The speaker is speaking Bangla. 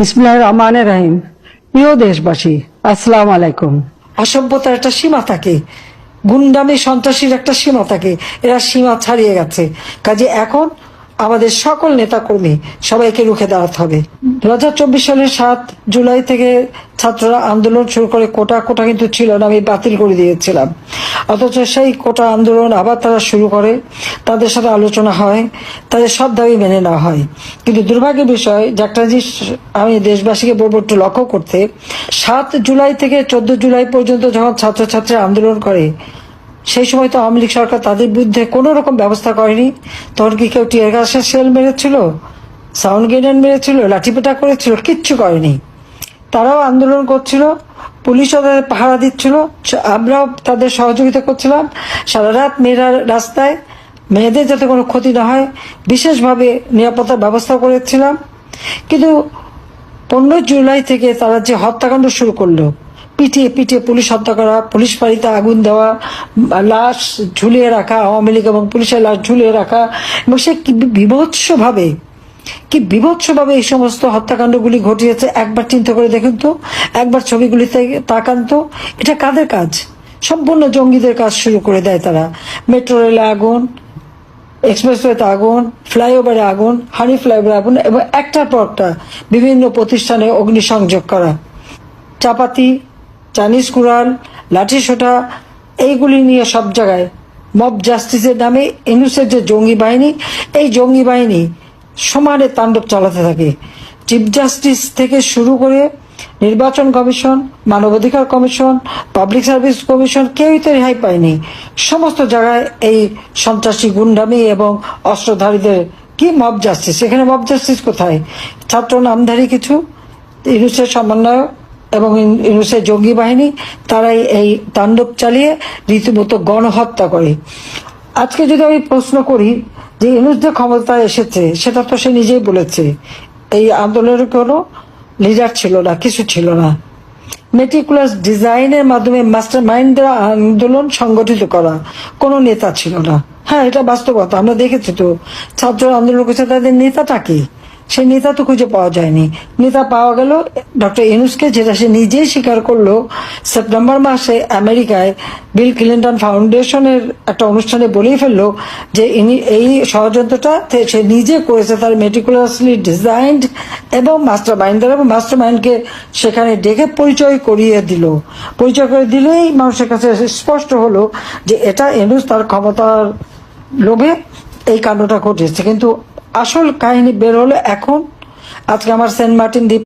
বিসমিল্লাহির রহমানির রহিম। প্রিয় দেশবাসী, আসসালামু আলাইকুম। অসভ্যতার একটা সীমা থাকে, গুন্ডামি সন্ত্রাসীর একটা সীমা থাকে, এরা সীমা ছাড়িয়ে গেছে। কাজে এখন আমাদের সকল নেতাকর্মী সবাইকে রুখে দাঁড়াতে হবে। 2024 সালের 7 জুলাই থেকে ছাত্ররা আন্দোলন শুরু করে কোটা কিন্তু ছিল না, আমি বাতিল করে দিয়েছিলাম। অথচ সেই কোটা আন্দোলন আবার তারা শুরু করে, তাদের সাথে আলোচনা হয়, তাদের সব দাবি মেনে নেওয়া হয়। কিন্তু দুর্ভাগ্যের বিষয় যে একটা জিনিস আমি দেশবাসীকে বলবো একটু লক্ষ্য করতে, 7 জুলাই থেকে 14 জুলাই পর্যন্ত যখন ছাত্রছাত্রীরা আন্দোলন করে, সেই সময় তো আওয়ামী লীগ সরকার তাদের বিরুদ্ধে কোনো রকম ব্যবস্থা করেনি। তখন কি কেউ টিয়ার গ্যাসের শেল মেরেছিল, সাউন্ড গ্রেনেড মেরেছিল, লাঠিপেটা করেছিল? কিচ্ছু করেনি। তারাও আন্দোলন করছিল, পুলিশও তাদের পাহারা দিচ্ছিল, আমরাও তাদের সহযোগিতা করছিলাম। সারা রাত মেয়েরা রাস্তায়, মেয়েদের যাতে কোনো ক্ষতি না হয় বিশেষভাবে নিরাপত্তার ব্যবস্থা করেছিলাম। কিন্তু 15 জুলাই থেকে তারা যে হত্যাকাণ্ড শুরু করলো, পিটিয়ে পিটিয়ে পুলিশ হত্যা করা, পুলিশ বাড়িতে আগুন দেওয়া, লাশ ঝুলিয়ে রাখা, আওয়ামী লীগ এবং পুলিশের লাশ ঝুলিয়ে রাখা, এবং সে কি বিভৎসভাবে এই সমস্ত হত্যাকাণ্ডগুলি ঘটিয়েছে। একবার চিন্তা করে দেখুন তো, একবার ছবিগুলিতে তাকান তো, এটা কাদের কাজ? সম্পূর্ণ জঙ্গিদের কাজ শুরু করে দেয় তারা। মেট্রো রেলে আগুন, এক্সপ্রেসওয়েতে আগুন, ফ্লাইওভারে আগুন, হানি ফ্লাইওভারে আগুন, এবং একটার পর একটা বিভিন্ন প্রতিষ্ঠানে অগ্নিসংযোগ করা, চাপাতি, চাইনিজ কুড়াল, লাঠিসোঁটা, এইগুলি নিয়ে সব জায়গায় মব জাস্টিসের নামে ইউনূসের যে জঙ্গি বাহিনী, এই জঙ্গি বাহিনী সমানে তাণ্ডব চালাতে থাকে। চিফ জাস্টিস থেকে শুরু করে নির্বাচন কমিশন, মানবাধিকার কমিশন, পাবলিক সার্ভিস কমিশন, কেউই তো রেহাই পায়নি। সমস্ত জায়গায় এই সন্ত্রাসী গুন্ডামি এবং অস্ত্রধারীদের কি মব জাস্টিস। এখানে মব জাস্টিস কোথায়? ছাত্র নামধারী কিছু ইউনূসের সমন্বয়ক এবং ইউনূসের জঙ্গি বাহিনী, তারাই এই তাণ্ডব চালিয়ে রীতিমতো গণহত্যা করে। আজকে যদি আমি প্রশ্ন করি যে ইউনূস যে ক্ষমতায় এসেছে, সেটা তো সে নিজেই বলেছে এই আন্দোলনের কোনো লিডার ছিল না, কিছু ছিল না। মেটিকুলাস ডিজাইনের মাধ্যমে মাস্টার মাইন্ডরা আন্দোলন সংগঠিত করা, কোনো নেতা ছিল না। হ্যাঁ, এটা বাস্তবতা, আমরা দেখেছি তো। ছাত্র আন্দোলন করছে, তাদের নেতাটা কি? সেই নেতা তো খুঁজে পাওয়া যায়নি। নেতা পাওয়া গেল ডক্টর ইউনূসকে, যেটা সে নিজেই স্বীকার করলো সেপ্টেম্বর মাসে আমেরিকায় বিল ক্লিন্টন ফাউন্ডেশনের একটা অনুষ্ঠানে বলেই ফেললো যে ইনি এই ষড়যন্ত্রটা সে নিজে করেছে, তার মেটিকুলাসলি ডিজাইনড এবং মাস্টার মাইন্ডার, এবং মাস্টার মাইন্ডকে সেখানে ডেকে পরিচয় করে দিলেই মানুষের কাছে স্পষ্ট হলো যে এটা ইউনূস তার ক্ষমতার লোভে এই কাণ্ডটা ঘটেছে। কিন্তু আসল কাহিনী বের হলো এখন। আজকে আমার সেন্ট মার্টিন দ্বীপ